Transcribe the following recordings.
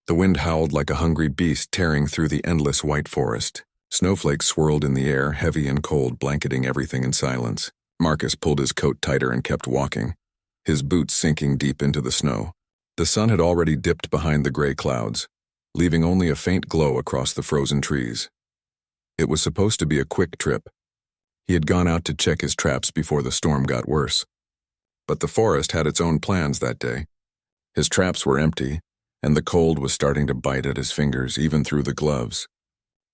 The wind howled like a hungry beast tearing through the endless white forest. Snowflakes swirled in the air, heavy and cold, blanketing everything in silence. Marcus pulled his coat tighter and kept walking, his boots sinking deep into the snow. The sun had already dipped behind the gray clouds, leaving only a faint glow across the frozen trees. It was supposed to be a quick trip. He had gone out to check his traps before the storm got worse. But the forest had its own plans that day. His traps were empty, and the cold was starting to bite at his fingers, even through the gloves.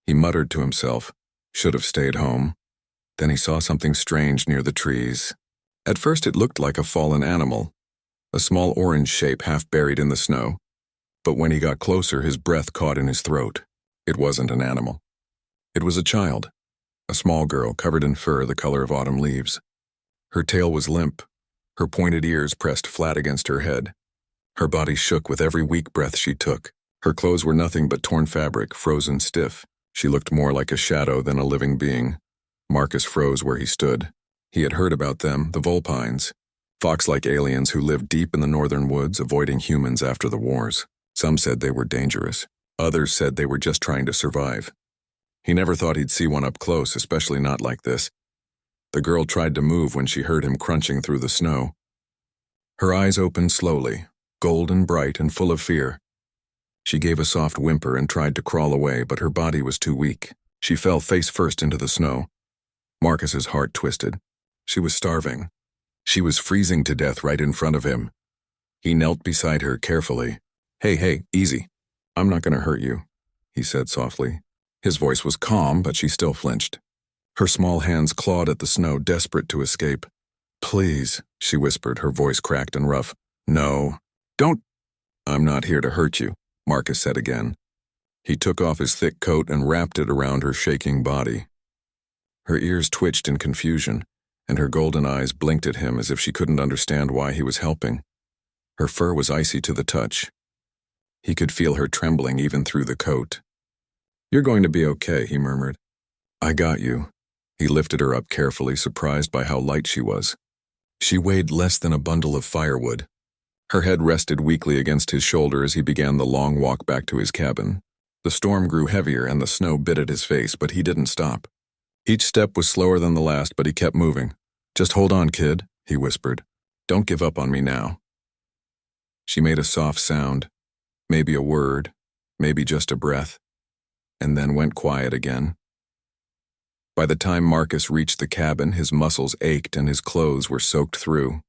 He muttered to himself, "Should have stayed home." Then he saw something strange near the trees. At first it looked like a fallen animal, a small orange shape half buried in the snow. But when he got closer, his breath caught in his throat. It wasn't an animal. It was a child, a small girl covered in fur the color of autumn leaves. Her tail was limp, her pointed ears pressed flat against her head. Her body shook with every weak breath she took. Her clothes were nothing but torn fabric, frozen stiff. She looked more like a shadow than a living being. Marcus froze where he stood. He had heard about them, the Vulpines, fox-like aliens who lived deep in the northern woods, avoiding humans after the wars. Some said they were dangerous. Others said they were just trying to survive. He never thought he'd see one up close, especially not like this. The girl tried to move when she heard him crunching through the snow. Her eyes opened slowly, golden bright and full of fear. She gave a soft whimper and tried to crawl away, but her body was too weak. She fell face first into the snow. Marcus's heart twisted. She was starving. She was freezing to death right in front of him. He knelt beside her carefully. Hey, easy. I'm not going to hurt you," he said softly. His voice was calm, but she still flinched. Her small hands clawed at the snow, desperate to escape. "Please," she whispered, her voice cracked and rough. "No. Don't." "I'm not here to hurt you," Marcus said again. He took off his thick coat and wrapped it around her shaking body. Her ears twitched in confusion, and her golden eyes blinked at him as if she couldn't understand why he was helping. Her fur was icy to the touch. He could feel her trembling even through the coat. "You're going to be okay," he murmured. "I got you." He lifted her up carefully, surprised by how light she was. She weighed less than a bundle of firewood. Her head rested weakly against his shoulder as he began the long walk back to his cabin. The storm grew heavier and the snow bit at his face, but he didn't stop. Each step was slower than the last, but he kept moving. "Just hold on, kid," he whispered. "Don't give up on me now." She made a soft sound, maybe a word, maybe just a breath, and then went quiet again. By the time Marcus reached the cabin, his muscles ached and his clothes were soaked through.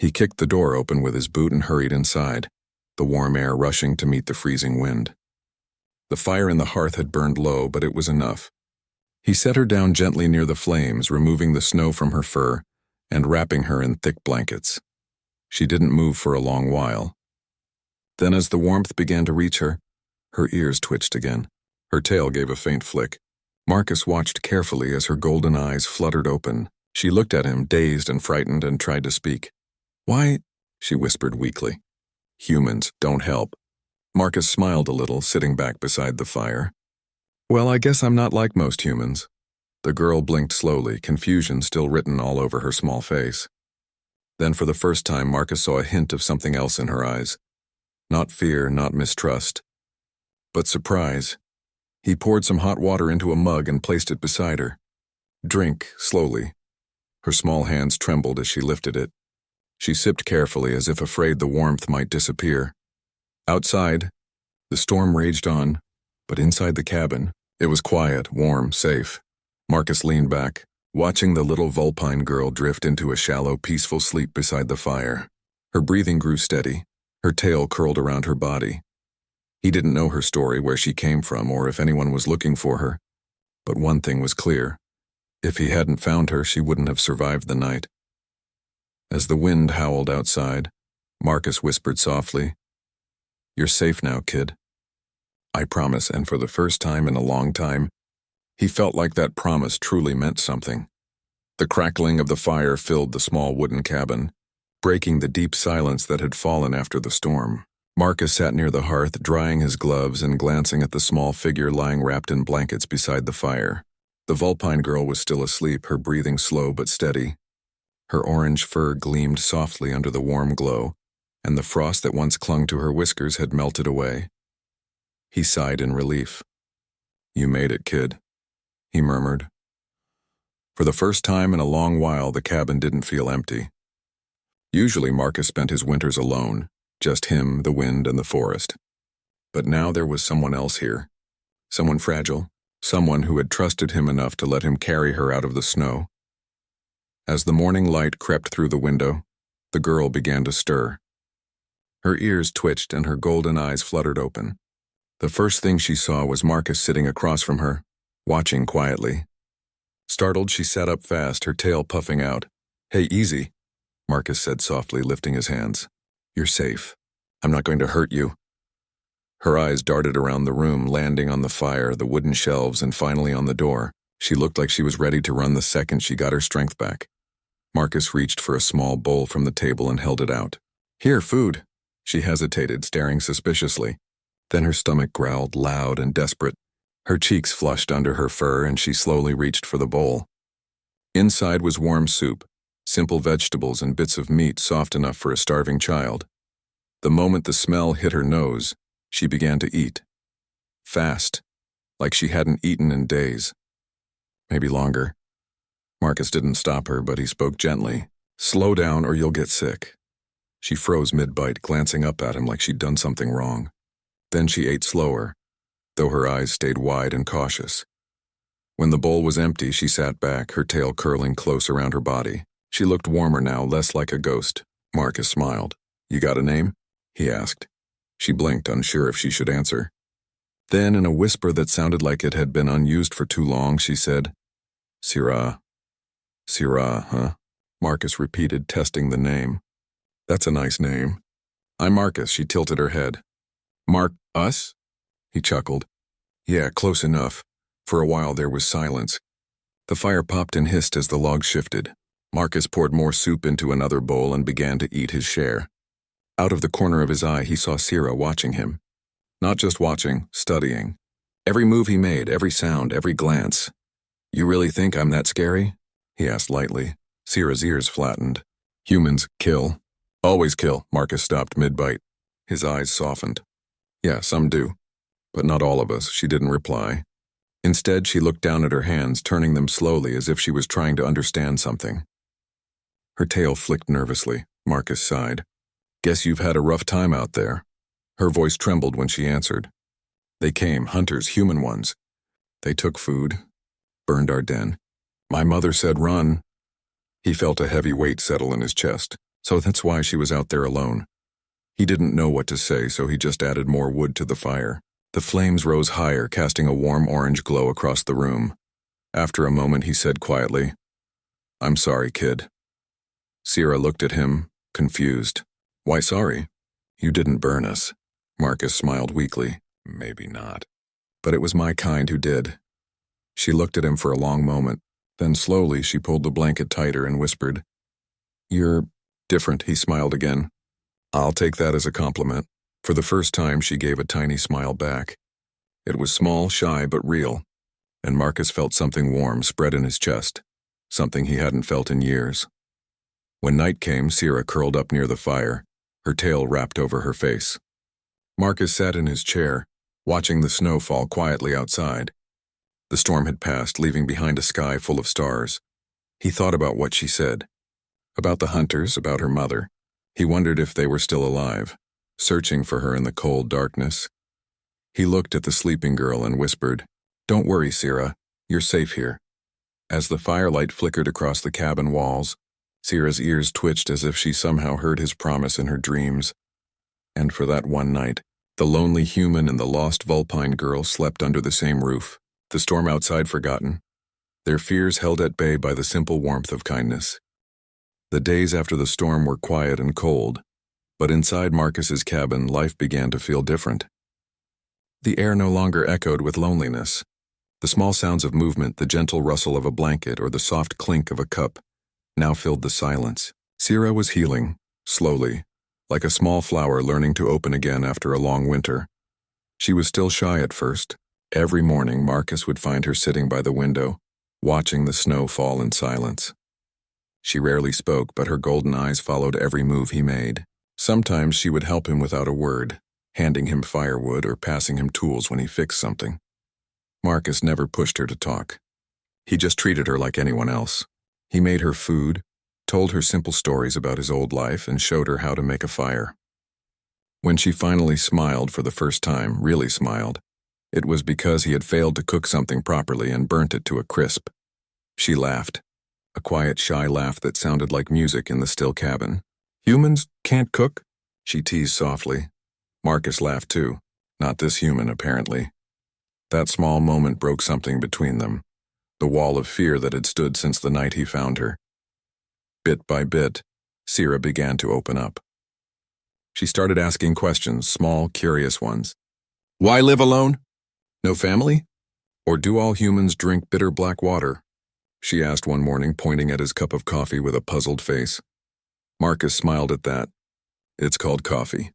He kicked the door open with his boot and hurried inside, the warm air rushing to meet the freezing wind. The fire in the hearth had burned low, but it was enough. He set her down gently near the flames, removing the snow from her fur and wrapping her in thick blankets. She didn't move for a long while. Then as the warmth began to reach her, her ears twitched again. Her tail gave a faint flick. Marcus watched carefully as her golden eyes fluttered open. She looked at him, dazed and frightened, and tried to speak. "Why?" she whispered weakly. "Humans don't help." Marcus smiled a little, sitting back beside the fire. "Well, I guess I'm not like most humans." The girl blinked slowly, confusion still written all over her small face. Then for the first time, Marcus saw a hint of something else in her eyes. Not fear, not mistrust, but surprise. He poured some hot water into a mug and placed it beside her. "Drink, slowly." Her small hands trembled as she lifted it. She sipped carefully, as if afraid the warmth might disappear. Outside, the storm raged on, but inside the cabin, it was quiet, warm, safe. Marcus leaned back, watching the little Vulpine girl drift into a shallow, peaceful sleep beside the fire. Her breathing grew steady, her tail curled around her body. He didn't know her story, where she came from, or if anyone was looking for her. But one thing was clear. If he hadn't found her, she wouldn't have survived the night. As the wind howled outside, Marcus whispered softly, "You're safe now, kid. I promise," and for the first time in a long time, he felt like that promise truly meant something. The crackling of the fire filled the small wooden cabin, breaking the deep silence that had fallen after the storm. Marcus sat near the hearth, drying his gloves and glancing at the small figure lying wrapped in blankets beside the fire. The Vulpine girl was still asleep, her breathing slow but steady. Her orange fur gleamed softly under the warm glow, and the frost that once clung to her whiskers had melted away. He sighed in relief. "You made it, kid," he murmured. For the first time in a long while, the cabin didn't feel empty. Usually Marcus spent his winters alone, just him, the wind, and the forest. But now there was someone else here. Someone fragile, someone who had trusted him enough to let him carry her out of the snow. As the morning light crept through the window, the girl began to stir. Her ears twitched and her golden eyes fluttered open. The first thing she saw was Marcus sitting across from her, watching quietly. Startled, she sat up fast, her tail puffing out. "Hey, easy," Marcus said softly, lifting his hands. "You're safe. I'm not going to hurt you." Her eyes darted around the room, landing on the fire, the wooden shelves, and finally on the door. She looked like she was ready to run the second she got her strength back. Marcus reached for a small bowl from the table and held it out. "Here, food." She hesitated, staring suspiciously. Then her stomach growled, loud and desperate. Her cheeks flushed under her fur, and she slowly reached for the bowl. Inside was warm soup, simple vegetables and bits of meat soft enough for a starving child. The moment the smell hit her nose, she began to eat. Fast, like she hadn't eaten in days. Maybe longer. Marcus didn't stop her, but he spoke gently. "Slow down or you'll get sick." She froze mid-bite, glancing up at him like she'd done something wrong. Then she ate slower, though her eyes stayed wide and cautious. When the bowl was empty, she sat back, her tail curling close around her body. She looked warmer now, less like a ghost. Marcus smiled. "You got a name?" he asked. She blinked, unsure if she should answer. Then, in a whisper that sounded like it had been unused for too long, she said, "Syrah." "Syrah, huh?" Marcus repeated, testing the name. "That's a nice name." "I'm Marcus," she tilted her head. Us?" He chuckled. "Yeah, close enough." For a while there was silence. The fire popped and hissed as the logs shifted. Marcus poured more soup into another bowl and began to eat his share. Out of the corner of his eye, he saw Syrah watching him. Not just watching, studying. Every move he made, every sound, every glance. "You really think I'm that scary?" he asked lightly. Syrah's ears flattened. "Humans kill. Always kill." Marcus stopped mid-bite. His eyes softened. "Yeah, some do. But not all of us." She didn't reply. Instead, she looked down at her hands, turning them slowly as if she was trying to understand something. Her tail flicked nervously. Marcus sighed. "Guess you've had a rough time out there." Her voice trembled when she answered. "They came, hunters, human ones. They took food, burned our den. My mother said run." He felt a heavy weight settle in his chest. So that's why she was out there alone. He didn't know what to say, so he just added more wood to the fire. The flames rose higher, casting a warm orange glow across the room. After a moment, he said quietly, "I'm sorry, kid." Syrah looked at him, confused. "Why sorry? You didn't burn us." Marcus smiled weakly. "Maybe not. But it was my kind who did." She looked at him for a long moment. Then slowly she pulled the blanket tighter and whispered, "You're different." He smiled again. "I'll take that as a compliment." For the first time, she gave a tiny smile back. It was small, shy, but real, and Marcus felt something warm spread in his chest, something he hadn't felt in years. When night came, Syrah curled up near the fire, her tail wrapped over her face. Marcus sat in his chair, watching the snow fall quietly outside. The storm had passed, leaving behind a sky full of stars. He thought about what she said, about the hunters, about her mother. He wondered if they were still alive, searching for her in the cold darkness. He looked at the sleeping girl and whispered, "Don't worry, Syrah. You're safe here." As the firelight flickered across the cabin walls, Syrah's ears twitched as if she somehow heard his promise in her dreams. And for that one night, the lonely human and the lost Vulpine girl slept under the same roof, the storm outside forgotten, their fears held at bay by the simple warmth of kindness. The days after the storm were quiet and cold, but inside Marcus's cabin, life began to feel different. The air no longer echoed with loneliness. The small sounds of movement, the gentle rustle of a blanket or the soft clink of a cup, now filled the silence. Syrah was healing, slowly, like a small flower learning to open again after a long winter. She was still shy at first. Every morning, Marcus would find her sitting by the window, watching the snow fall in silence. She rarely spoke, but her golden eyes followed every move he made. Sometimes she would help him without a word, handing him firewood or passing him tools when he fixed something. Marcus never pushed her to talk. He just treated her like anyone else. He made her food, told her simple stories about his old life, and showed her how to make a fire. When she finally smiled for the first time, really smiled, it was because he had failed to cook something properly and burnt it to a crisp. She laughed, a quiet, shy laugh that sounded like music in the still cabin. "Humans can't cook?" she teased softly. Marcus laughed too. Not this human, apparently. That small moment broke something between them, the wall of fear that had stood since the night he found her. Bit by bit, Sira began to open up. She started asking questions, small, curious ones. Why live alone? No family? Or do all humans drink bitter black water? She asked one morning, pointing at his cup of coffee with a puzzled face. Marcus smiled at that. It's called coffee.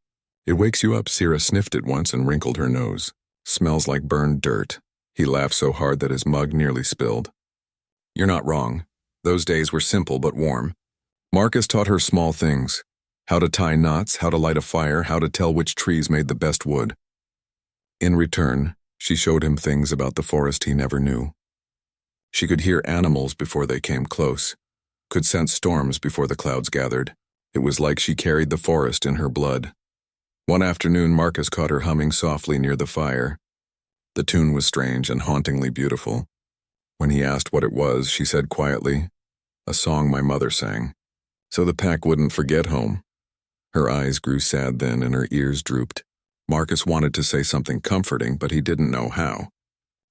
It wakes you up. Sira sniffed it once and wrinkled her nose. Smells like burned dirt. He laughed so hard that his mug nearly spilled. You're not wrong. Those days were simple but warm. Marcus taught her small things. How to tie knots, how to light a fire, how to tell which trees made the best wood. In return, she showed him things about the forest he never knew. She could hear animals before they came close, could sense storms before the clouds gathered. It was like she carried the forest in her blood. One afternoon, Marcus caught her humming softly near the fire. The tune was strange and hauntingly beautiful. When he asked what it was, she said quietly, "A song my mother sang, so the pack wouldn't forget home." Her eyes grew sad then and her ears drooped. Marcus wanted to say something comforting, but he didn't know how.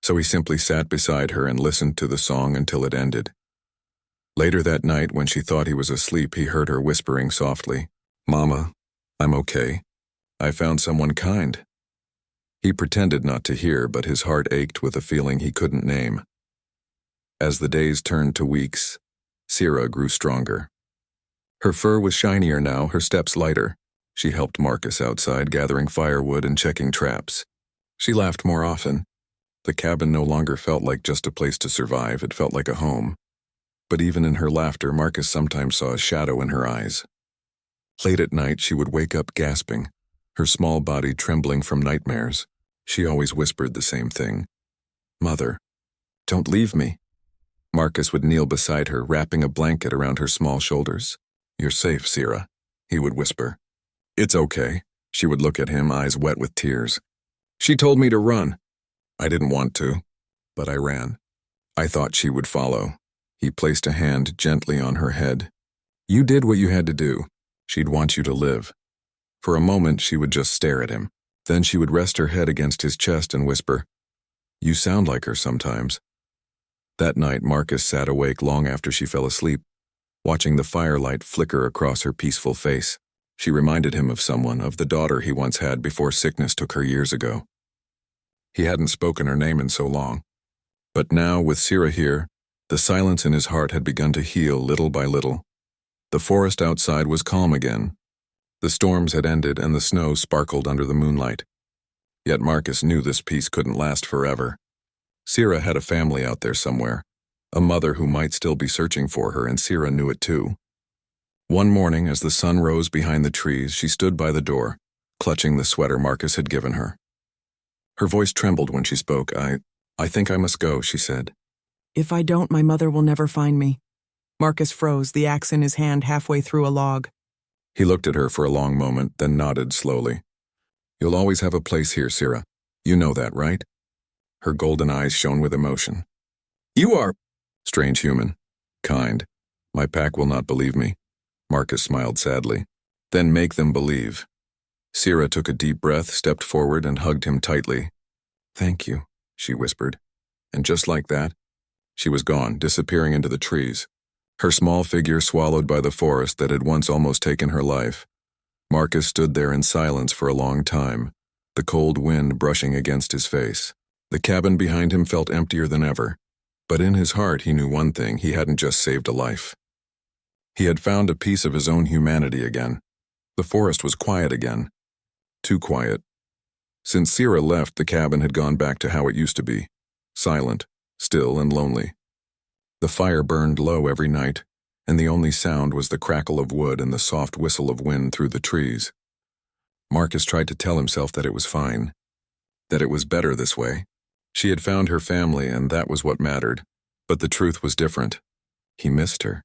So he simply sat beside her and listened to the song until it ended. Later that night, when she thought he was asleep, he heard her whispering softly, "Mama, I'm okay. I found someone kind." He pretended not to hear, but his heart ached with a feeling he couldn't name. As the days turned to weeks, Sira grew stronger. Her fur was shinier now, her steps lighter. She helped Marcus outside, gathering firewood and checking traps. She laughed more often. The cabin no longer felt like just a place to survive, it felt like a home. But even in her laughter, Marcus sometimes saw a shadow in her eyes. Late at night, she would wake up gasping, her small body trembling from nightmares. She always whispered the same thing. "Mother, don't leave me." Marcus would kneel beside her, wrapping a blanket around her small shoulders. "You're safe, Sira," he would whisper. "It's okay." She would look at him, eyes wet with tears. "She told me to run." "I didn't want to, but I ran. I thought she would follow." He placed a hand gently on her head. "You did what you had to do. She'd want you to live." For a moment, she would just stare at him. Then she would rest her head against his chest and whisper, "You sound like her sometimes." That night, Marcus sat awake long after she fell asleep, watching the firelight flicker across her peaceful face. She reminded him of someone, of the daughter he once had before sickness took her years ago. He hadn't spoken her name in so long. But now, with Sira here, the silence in his heart had begun to heal little by little. The forest outside was calm again. The storms had ended and the snow sparkled under the moonlight. Yet Marcus knew this peace couldn't last forever. Sira had a family out there somewhere, a mother who might still be searching for her, and Sira knew it too. One morning, as the sun rose behind the trees, she stood by the door, clutching the sweater Marcus had given her. Her voice trembled when she spoke. I think I must go," she said. "If I don't, my mother will never find me." Marcus froze, the axe in his hand halfway through a log. He looked at her for a long moment, then nodded slowly. "You'll always have a place here, Sira. You know that, right?" Her golden eyes shone with emotion. "You are strange human. Kind. My pack will not believe me." Marcus smiled sadly. "Then make them believe." Sira took a deep breath, stepped forward, and hugged him tightly. "Thank you," she whispered. And just like that, she was gone, disappearing into the trees, her small figure swallowed by the forest that had once almost taken her life. Marcus stood there in silence for a long time, the cold wind brushing against his face. The cabin behind him felt emptier than ever, but in his heart he knew one thing: he hadn't just saved a life. He had found a piece of his own humanity again. The forest was quiet again. Too quiet. Since Sira left, the cabin had gone back to how it used to be, silent, still, and lonely. The fire burned low every night, and the only sound was the crackle of wood and the soft whistle of wind through the trees. Marcus tried to tell himself that it was fine, that it was better this way. She had found her family, and that was what mattered. But the truth was different. He missed her.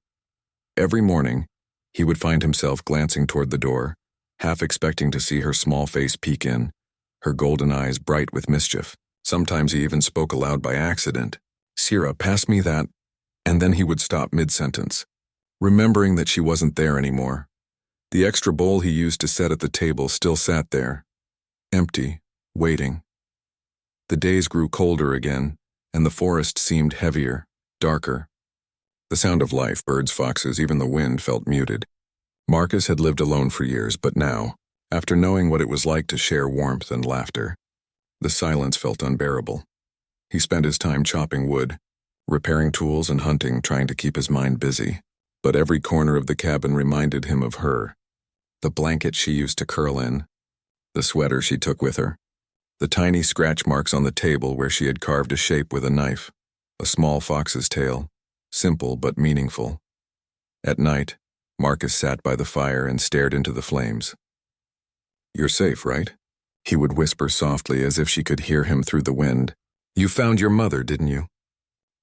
Every morning, he would find himself glancing toward the door, half expecting to see her small face peek in, her golden eyes bright with mischief. Sometimes he even spoke aloud by accident. "Sira, pass me that," and then he would stop mid-sentence, remembering that she wasn't there anymore. The extra bowl he used to set at the table still sat there, empty, waiting. The days grew colder again, and the forest seemed heavier, darker. The sound of life, birds, foxes, even the wind felt muted. Marcus had lived alone for years, but now, after knowing what it was like to share warmth and laughter, the silence felt unbearable. He spent his time chopping wood, repairing tools and hunting, trying to keep his mind busy. But every corner of the cabin reminded him of her. The blanket she used to curl in, the sweater she took with her, the tiny scratch marks on the table where she had carved a shape with a knife, a small fox's tail, simple but meaningful. At night, Marcus sat by the fire and stared into the flames. "You're safe, right?" He would whisper softly as if she could hear him through the wind. "You found your mother, didn't you?"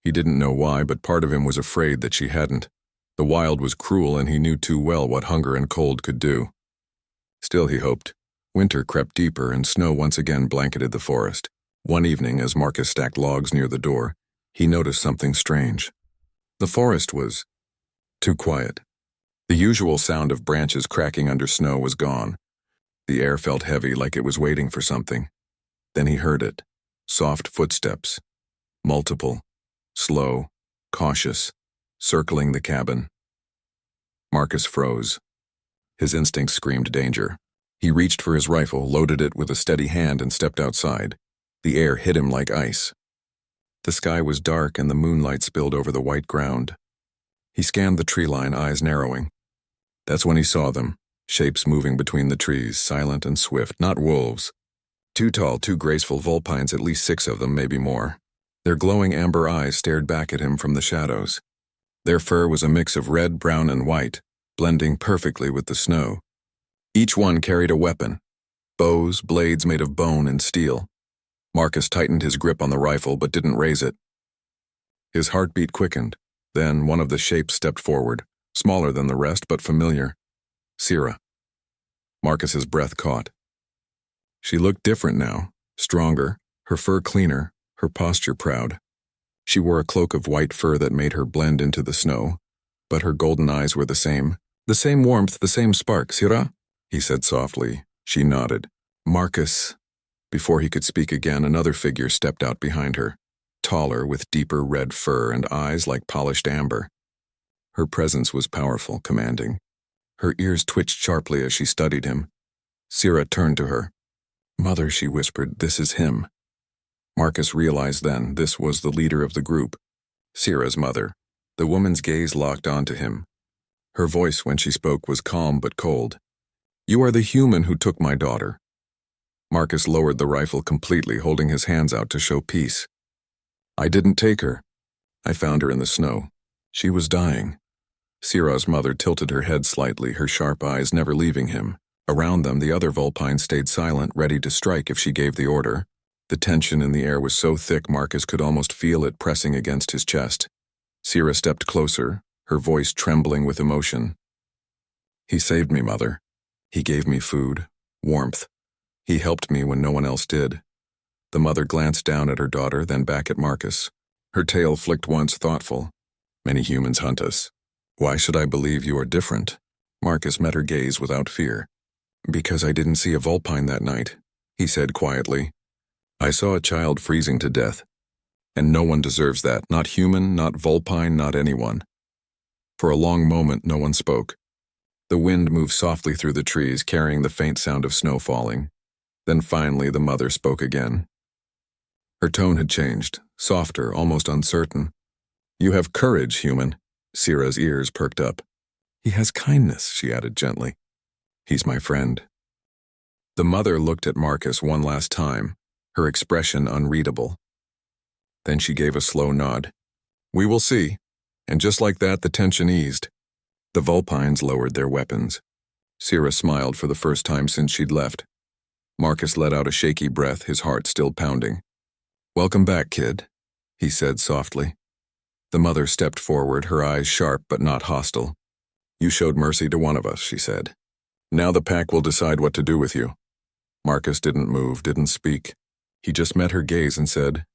He didn't know why, but part of him was afraid that she hadn't. The wild was cruel, and he knew too well what hunger and cold could do. Still, he hoped. Winter crept deeper, and snow once again blanketed the forest. One evening, as Marcus stacked logs near the door, he noticed something strange. The forest was too quiet. The usual sound of branches cracking under snow was gone. The air felt heavy, like it was waiting for something. Then he heard it. Soft footsteps. Multiple. Slow. Cautious. Circling the cabin. Marcus froze. His instincts screamed danger. He reached for his rifle, loaded it with a steady hand, and stepped outside. The air hit him like ice. The sky was dark, and the moonlight spilled over the white ground. He scanned the tree line, eyes narrowing. That's when he saw them, shapes moving between the trees, silent and swift, not wolves. Too tall, too graceful vulpines, at least 6 of them, maybe more. Their glowing amber eyes stared back at him from the shadows. Their fur was a mix of red, brown, and white, blending perfectly with the snow. Each one carried a weapon, bows, blades made of bone and steel. Marcus tightened his grip on the rifle but didn't raise it. His heartbeat quickened. Then one of the shapes stepped forward, smaller than the rest but familiar. Sira. Marcus's breath caught. She looked different now, stronger, her fur cleaner, her posture proud. She wore a cloak of white fur that made her blend into the snow, but her golden eyes were the same warmth, the same spark. "Sira?" he said softly. She nodded. "Marcus." Before he could speak again, another figure stepped out behind her, taller, with deeper red fur and eyes like polished amber. Her presence was powerful, commanding. Her ears twitched sharply as she studied him. Sira turned to her. "Mother," she whispered, "this is him." Marcus realized then this was the leader of the group, Sira's mother. The woman's gaze locked onto him. Her voice, when she spoke, was calm but cold. "You are the human who took my daughter." Marcus lowered the rifle completely, holding his hands out to show peace. "I didn't take her. I found her in the snow. She was dying." Sira's mother tilted her head slightly, her sharp eyes never leaving him. Around them, the other Vulpines stayed silent, ready to strike if she gave the order. The tension in the air was so thick Marcus could almost feel it pressing against his chest. Sira stepped closer, her voice trembling with emotion. "He saved me, Mother. He gave me food, warmth. He helped me when no one else did." The mother glanced down at her daughter, then back at Marcus. Her tail flicked once, thoughtful. "Many humans hunt us. Why should I believe you are different?" Marcus met her gaze without fear. "Because I didn't see a Vulpine that night," he said quietly. "I saw a child freezing to death. And no one deserves that, not human, not Vulpine, not anyone." For a long moment, no one spoke. The wind moved softly through the trees, carrying the faint sound of snow falling. Then finally, the mother spoke again. Her tone had changed, softer, almost uncertain. "You have courage, human." Sira's ears perked up. "He has kindness," she added gently. "He's my friend." The mother looked at Marcus one last time, her expression unreadable. Then she gave a slow nod. "We will see." And just like that, the tension eased. The Vulpines lowered their weapons. Sira smiled for the first time since she'd left. Marcus let out a shaky breath, his heart still pounding. "Welcome back, kid," he said softly. The mother stepped forward, her eyes sharp but not hostile. "You showed mercy to one of us," she said. "Now the pack will decide what to do with you." Marcus didn't move, didn't speak. He just met her gaze and said,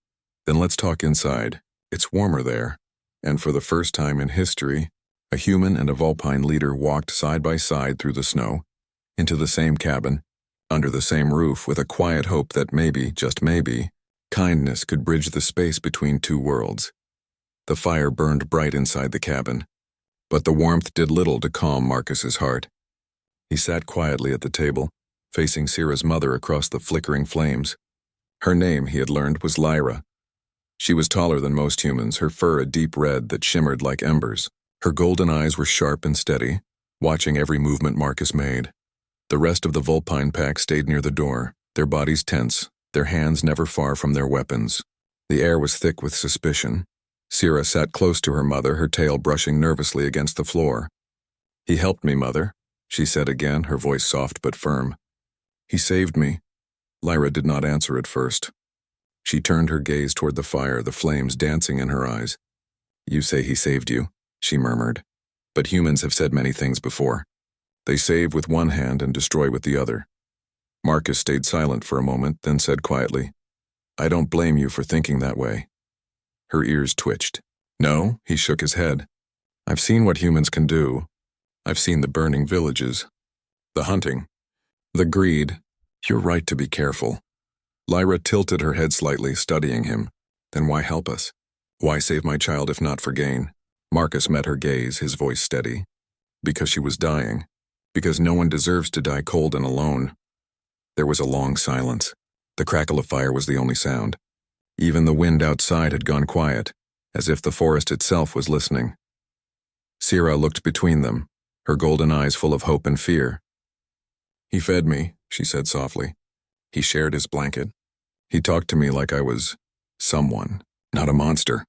"Then let's talk inside. It's warmer there." And for the first time in history, a human and a Vulpine leader walked side by side through the snow, into the same cabin, under the same roof, with a quiet hope that maybe, just maybe, kindness could bridge the space between two worlds. The fire burned bright inside the cabin, but the warmth did little to calm Marcus's heart. He sat quietly at the table, facing Syrah's mother across the flickering flames. Her name, he had learned, was Lyra. She was taller than most humans, her fur a deep red that shimmered like embers. Her golden eyes were sharp and steady, watching every movement Marcus made. The rest of the Vulpine pack stayed near the door, their bodies tense, their hands never far from their weapons. The air was thick with suspicion. Syrah sat close to her mother, her tail brushing nervously against the floor. "He helped me, Mother," she said again, her voice soft but firm. "He saved me." Lyra did not answer at first. She turned her gaze toward the fire, the flames dancing in her eyes. "You say he saved you," she murmured. "But humans have said many things before. They save with one hand and destroy with the other." Marcus stayed silent for a moment, then said quietly, "I don't blame you for thinking that way." Her ears twitched. "No," he shook his head. "I've seen what humans can do. I've seen the burning villages, the hunting, the greed. You're right to be careful." Lyra tilted her head slightly, studying him. "Then why help us? Why save my child if not for gain?" Marcus met her gaze, his voice steady. "Because she was dying. Because no one deserves to die cold and alone." There was a long silence. The crackle of fire was the only sound. Even the wind outside had gone quiet, as if the forest itself was listening. Syrah looked between them, her golden eyes full of hope and fear. "He fed me," she said softly. "He shared his blanket. He talked to me like I was someone, not a monster."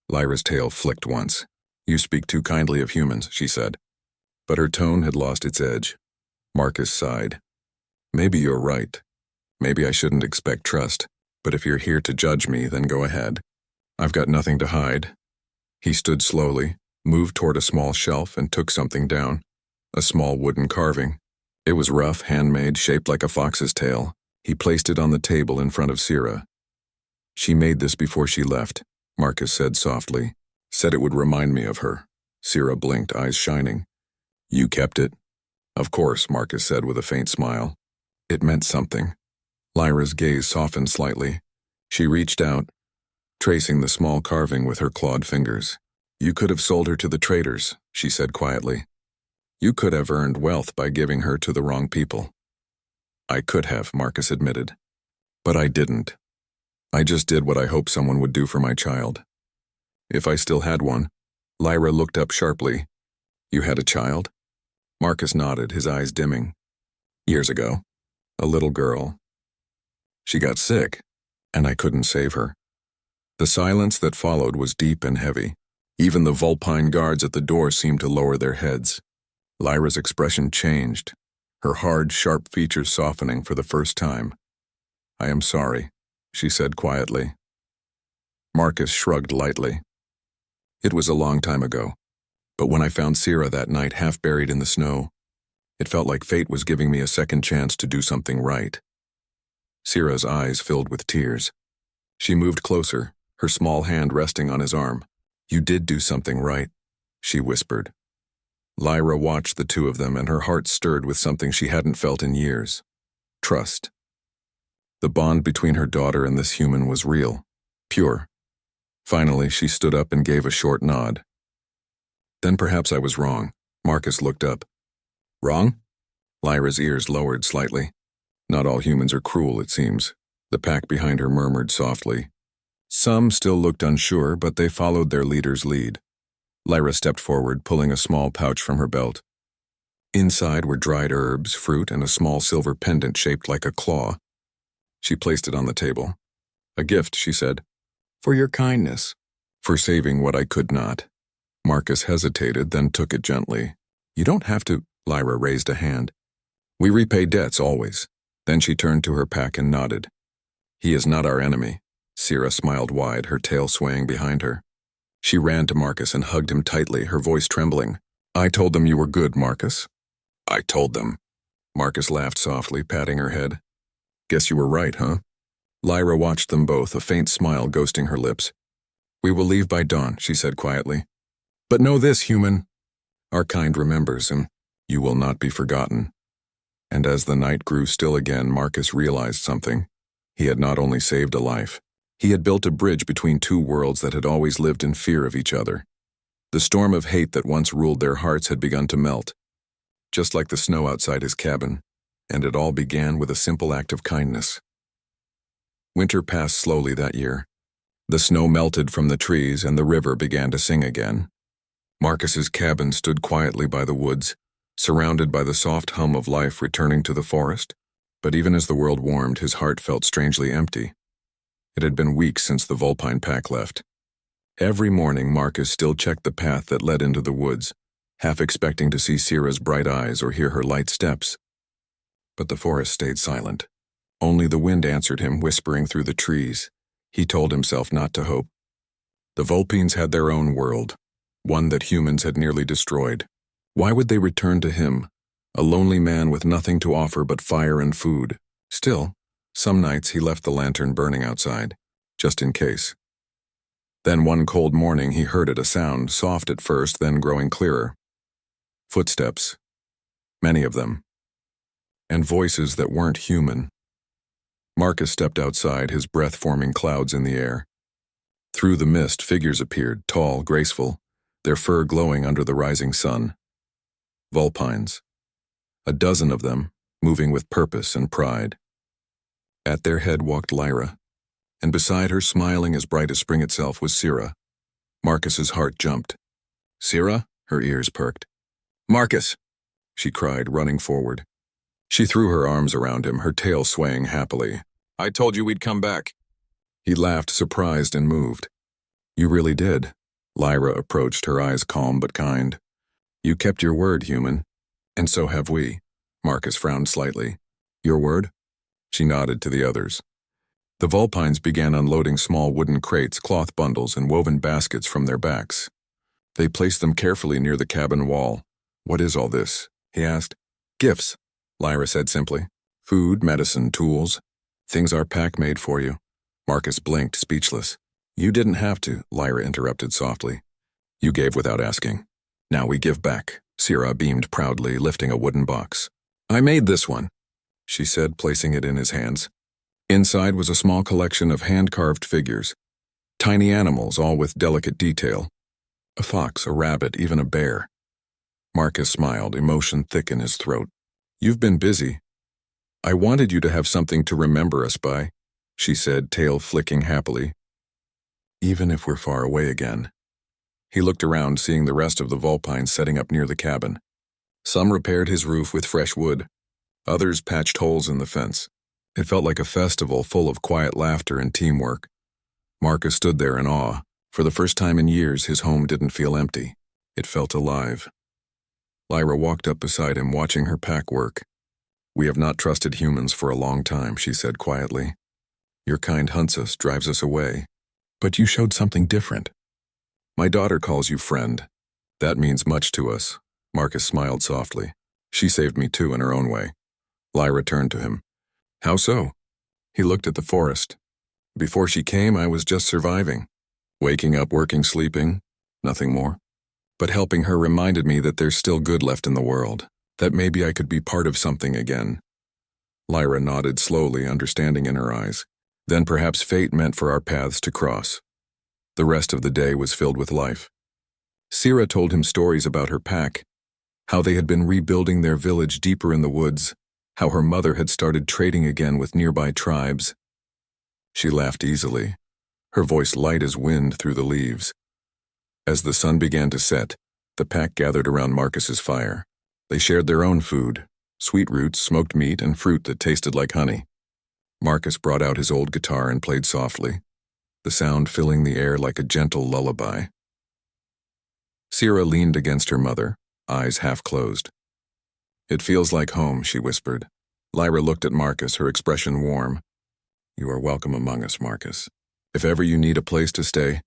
Lyra's tail flicked once. "You speak too kindly of humans," she said. But her tone had lost its edge. Marcus sighed. "Maybe you're right. Maybe I shouldn't expect trust. But if you're here to judge me, then go ahead. I've got nothing to hide." He stood slowly, moved toward a small shelf and took something down. A small wooden carving. It was rough, handmade, shaped like a fox's tail. He placed it on the table in front of Syrah. "She made this before she left," Marcus said softly. "Said it would remind me of her." Syrah blinked, eyes shining. "You kept it?" "Of course," Marcus said with a faint smile. "It meant something." Lyra's gaze softened slightly. She reached out, tracing the small carving with her clawed fingers. "You could have sold her to the traders," she said quietly. "You could have earned wealth by giving her to the wrong people." "I could have," Marcus admitted. "But I didn't. I just did what I hoped someone would do for my child. If I still had one." Lyra looked up sharply. "You had a child?" Marcus nodded, his eyes dimming. "Years ago. A little girl. She got sick, and I couldn't save her." The silence that followed was deep and heavy. Even the Vulpine guards at the door seemed to lower their heads. Lyra's expression changed, her hard, sharp features softening for the first time. "I am sorry," she said quietly. Marcus shrugged lightly. "It was a long time ago, but when I found Syrah that night half buried in the snow, it felt like fate was giving me a second chance to do something right." Syrah's eyes filled with tears. She moved closer, her small hand resting on his arm. "You did do something right," she whispered. Lyra watched the two of them, and her heart stirred with something she hadn't felt in years. Trust. The bond between her daughter and this human was real, pure. Finally, she stood up and gave a short nod. "Then perhaps I was wrong." Marcus looked up. "Wrong?" Lyra's ears lowered slightly. "Not all humans are cruel, it seems." The pack behind her murmured softly. Some still looked unsure, but they followed their leader's lead. Lyra stepped forward, pulling a small pouch from her belt. Inside were dried herbs, fruit, and a small silver pendant shaped like a claw. She placed it on the table. "A gift," she said. "For your kindness. For saving what I could not." Marcus hesitated, then took it gently. "You don't have to." Lyra raised a hand. "We repay debts always." Then she turned to her pack and nodded. He is not our enemy. Sierra smiled wide, her tail swaying behind her. She ran to Marcus and hugged him tightly, her voice trembling. I told them you were good, Marcus. I told them. Marcus laughed softly, patting her head. Guess you were right, huh? Lyra watched them both, a faint smile ghosting her lips. We will leave by dawn, she said quietly. But know this, human. Our kind remembers, and you will not be forgotten. And as the night grew still again, Marcus realized something. He had not only saved a life, he had built a bridge between two worlds that had always lived in fear of each other. The storm of hate that once ruled their hearts had begun to melt, just like the snow outside his cabin, and it all began with a simple act of kindness. Winter passed slowly that year. The snow melted from the trees and the river began to sing again. Marcus's cabin stood quietly by the woods, surrounded by the soft hum of life returning to the forest. But even as the world warmed, his heart felt strangely empty. It had been weeks since the Vulpine pack left. Every morning, Marcus still checked the path that led into the woods, half expecting to see Sierra's bright eyes or hear her light steps. But the forest stayed silent. Only the wind answered him, whispering through the trees. He told himself not to hope. The Vulpines had their own world, one that humans had nearly destroyed. Why would they return to him, a lonely man with nothing to offer but fire and food? Still, some nights he left the lantern burning outside, just in case. Then one cold morning he heard it, a sound, soft at first, then growing clearer. Footsteps, many of them, and voices that weren't human. Marcus stepped outside, his breath forming clouds in the air. Through the mist, figures appeared, tall, graceful, their fur glowing under the rising sun. Vulpines. A dozen of them, moving with purpose and pride. At their head walked Lyra, and beside her, smiling as bright as spring itself, was Sierra. Marcus's heart jumped. Sierra? Her ears perked. Marcus! She cried, running forward. She threw her arms around him, her tail swaying happily. I told you we'd come back. He laughed, surprised and moved. You really did. Lyra approached, her eyes calm but kind. You kept your word, human. And so have we. Marcus frowned slightly. Your word? She nodded to the others. The Vulpines began unloading small wooden crates, cloth bundles, and woven baskets from their backs. They placed them carefully near the cabin wall. What is all this? He asked. Gifts, Lyra said simply. Food, medicine, tools. Things our pack made for you. Marcus blinked, speechless. You didn't have to, Lyra interrupted softly. You gave without asking. Now we give back. Sierra beamed proudly, lifting a wooden box. I made this one, she said, placing it in his hands. Inside was a small collection of hand-carved figures. Tiny animals, all with delicate detail. A fox, a rabbit, even a bear. Marcus smiled, emotion thick in his throat. You've been busy. I wanted you to have something to remember us by, she said, tail flicking happily. Even if we're far away again. He looked around, seeing the rest of the Vulpines setting up near the cabin. Some repaired his roof with fresh wood. Others patched holes in the fence. It felt like a festival full of quiet laughter and teamwork. Marcus stood there in awe. For the first time in years, his home didn't feel empty. It felt alive. Lyra walked up beside him, watching her pack work. We have not trusted humans for a long time, she said quietly. Your kind hunts us, drives us away. But you showed something different. My daughter calls you friend. That means much to us. Marcus smiled softly. She saved me too in her own way. Lyra turned to him. How so? He looked at the forest. Before she came, I was just surviving. Waking up, working, sleeping. Nothing more. But helping her reminded me that there's still good left in the world. That maybe I could be part of something again. Lyra nodded slowly, understanding in her eyes. Then perhaps fate meant for our paths to cross. The rest of the day was filled with life. Sierra told him stories about her pack, how they had been rebuilding their village deeper in the woods, how her mother had started trading again with nearby tribes. She laughed easily, her voice light as wind through the leaves. As the sun began to set, the pack gathered around Marcus's fire. They shared their own food, sweet roots, smoked meat, and fruit that tasted like honey. Marcus brought out his old guitar and played softly, the sound filling the air like a gentle lullaby. Sierra leaned against her mother, eyes half closed. It feels like home, she whispered. Lyra looked at Marcus, her expression warm. You are welcome among us, Marcus. If ever you need a place to stay,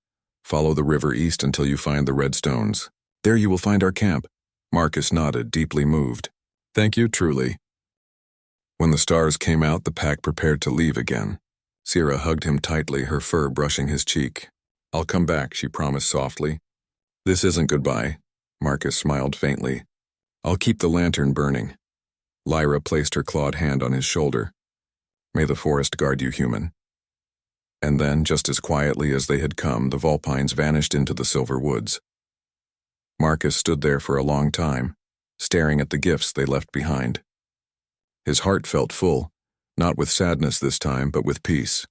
follow the river east until you find the red stones. There you will find our camp. Marcus nodded, deeply moved. Thank you, truly. When the stars came out, the pack prepared to leave again. Sierra hugged him tightly, her fur brushing his cheek. I'll come back, she promised softly. This isn't goodbye. Marcus smiled faintly. I'll keep the lantern burning. Lyra placed her clawed hand on his shoulder. May the forest guard you, human. And then, just as quietly as they had come, the Vulpines vanished into the silver woods. Marcus stood there for a long time, staring at the gifts they left behind. His heart felt full, not with sadness this time, but with peace.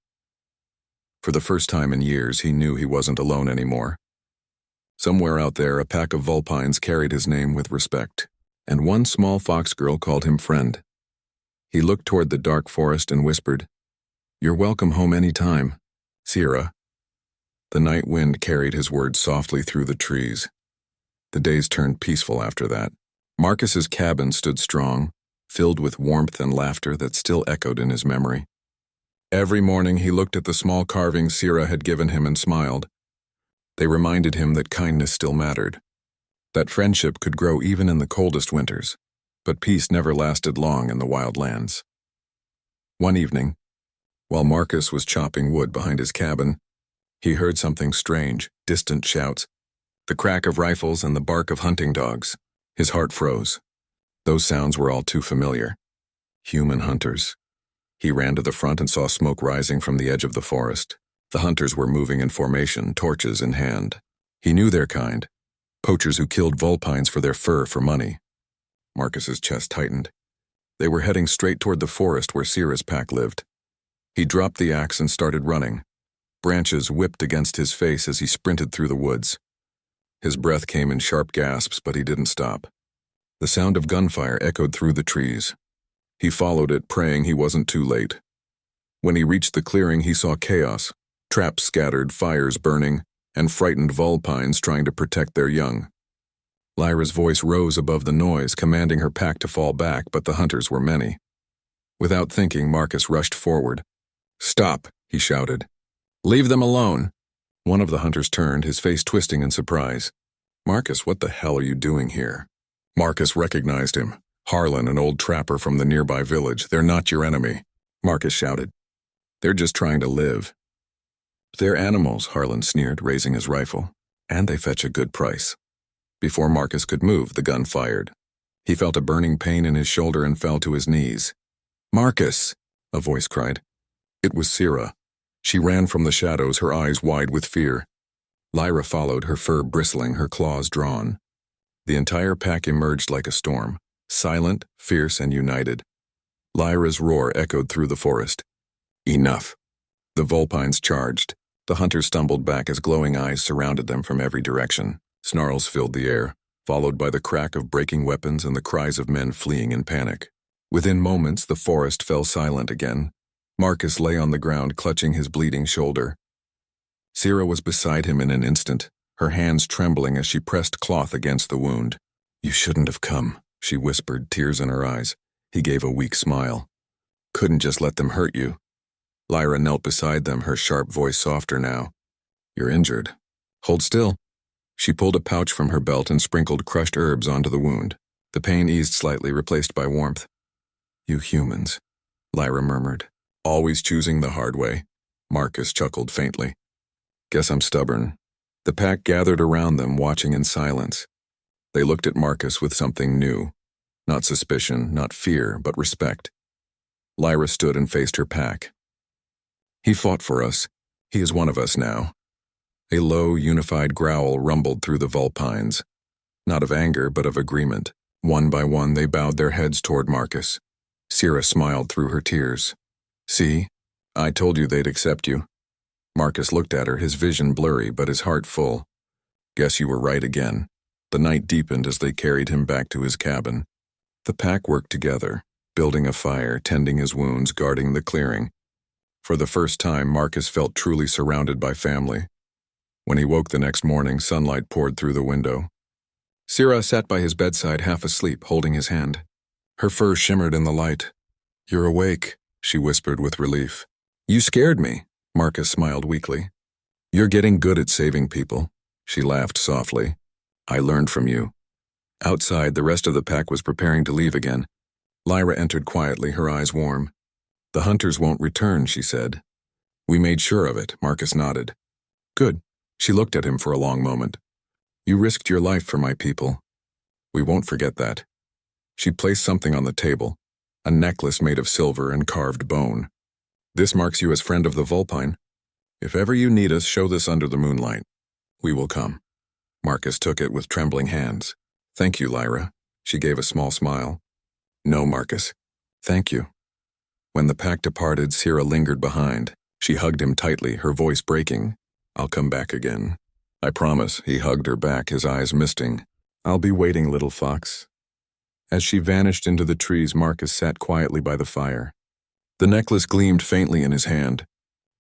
For the first time in years, he knew he wasn't alone anymore. Somewhere out there, a pack of Vulpines carried his name with respect, and one small fox girl called him friend. He looked toward the dark forest and whispered, You're welcome home any time, Sierra. The night wind carried his words softly through the trees. The days turned peaceful after that. Marcus's cabin stood strong, filled with warmth and laughter that still echoed in his memory. Every morning he looked at the small carvings Sierra had given him and smiled. They reminded him that kindness still mattered, that friendship could grow even in the coldest winters, but peace never lasted long in the wild lands. One evening, while Marcus was chopping wood behind his cabin, he heard something strange, distant shouts, the crack of rifles and the bark of hunting dogs. His heart froze. Those sounds were all too familiar. Human hunters. He ran to the front and saw smoke rising from the edge of the forest. The hunters were moving in formation, torches in hand. He knew their kind, poachers who killed Vulpines for their fur for money. Marcus's chest tightened. They were heading straight toward the forest where Sierra's pack lived. He dropped the axe and started running. Branches whipped against his face as he sprinted through the woods. His breath came in sharp gasps, but he didn't stop. The sound of gunfire echoed through the trees. He followed it, praying he wasn't too late. When he reached the clearing, he saw chaos, traps scattered, fires burning, and frightened Vulpines trying to protect their young. Lyra's voice rose above the noise, commanding her pack to fall back, but the hunters were many. Without thinking, Marcus rushed forward. Stop, he shouted. Leave them alone. One of the hunters turned, his face twisting in surprise. Marcus, what the hell are you doing here? Marcus recognized him. Harlan, an old trapper from the nearby village. They're not your enemy, Marcus shouted. They're just trying to live. They're animals, Harlan sneered, raising his rifle. And they fetch a good price. Before Marcus could move, the gun fired. He felt a burning pain in his shoulder and fell to his knees. Marcus, a voice cried. It was Sierra. She ran from the shadows, her eyes wide with fear. Lyra followed, her fur bristling, her claws drawn. The entire pack emerged like a storm, silent, fierce, and united. Lyra's roar echoed through the forest. Enough. The Vulpines charged. The hunters stumbled back as glowing eyes surrounded them from every direction. Snarls filled the air, followed by the crack of breaking weapons and the cries of men fleeing in panic. Within moments, the forest fell silent again. Marcus lay on the ground, clutching his bleeding shoulder. Sierra was beside him in an instant, her hands trembling as she pressed cloth against the wound. You shouldn't have come, she whispered, tears in her eyes. He gave a weak smile. Couldn't just let them hurt you. Lyra knelt beside them, her sharp voice softer now. You're injured. Hold still. She pulled a pouch from her belt and sprinkled crushed herbs onto the wound. The pain eased slightly, replaced by warmth. You humans, Lyra murmured. Always choosing the hard way. Marcus chuckled faintly. Guess I'm stubborn. The pack gathered around them, watching in silence. They looked at Marcus with something new. Not suspicion, not fear, but respect. Lyra stood and faced her pack. He fought for us. He is one of us now. A low, unified growl rumbled through the Vulpines. Not of anger, but of agreement. One by one, they bowed their heads toward Marcus. Sierra smiled through her tears. See, I told you they'd accept you. Marcus looked at her, his vision blurry, but his heart full. Guess you were right again. The night deepened as they carried him back to his cabin. The pack worked together, building a fire, tending his wounds, guarding the clearing. For the first time, Marcus felt truly surrounded by family. When he woke the next morning, sunlight poured through the window. Sierra sat by his bedside, half asleep, holding his hand. Her fur shimmered in the light. You're awake, she whispered with relief. You scared me, Marcus smiled weakly. You're getting good at saving people, she laughed softly. I learned from you. Outside, the rest of the pack was preparing to leave again. Lyra entered quietly, her eyes warm. The hunters won't return, she said. We made sure of it, Marcus nodded. Good. She looked at him for a long moment. You risked your life for my people. We won't forget that. She placed something on the table, a necklace made of silver and carved bone. This marks you as friend of the Vulpine. If ever you need us, show this under the moonlight. We will come. Marcus took it with trembling hands. Thank you, Lyra. She gave a small smile. No, Marcus. Thank you. When the pack departed, Sierra lingered behind. She hugged him tightly, her voice breaking. I'll come back again. I promise, he hugged her back, his eyes misting. I'll be waiting, little fox. As she vanished into the trees, Marcus sat quietly by the fire. The necklace gleamed faintly in his hand.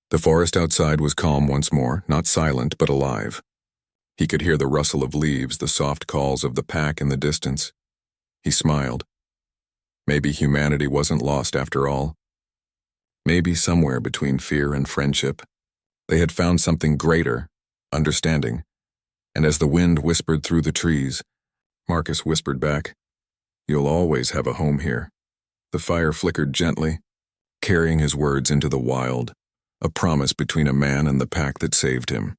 The forest outside was calm once more, not silent, but alive. He could hear the rustle of leaves, the soft calls of the pack in the distance. He smiled. Maybe humanity wasn't lost after all. Maybe somewhere between fear and friendship, they had found something greater, understanding. And as the wind whispered through the trees, Marcus whispered back, You'll always have a home here. The fire flickered gently, carrying his words into the wild, a promise between a man and the pack that saved him.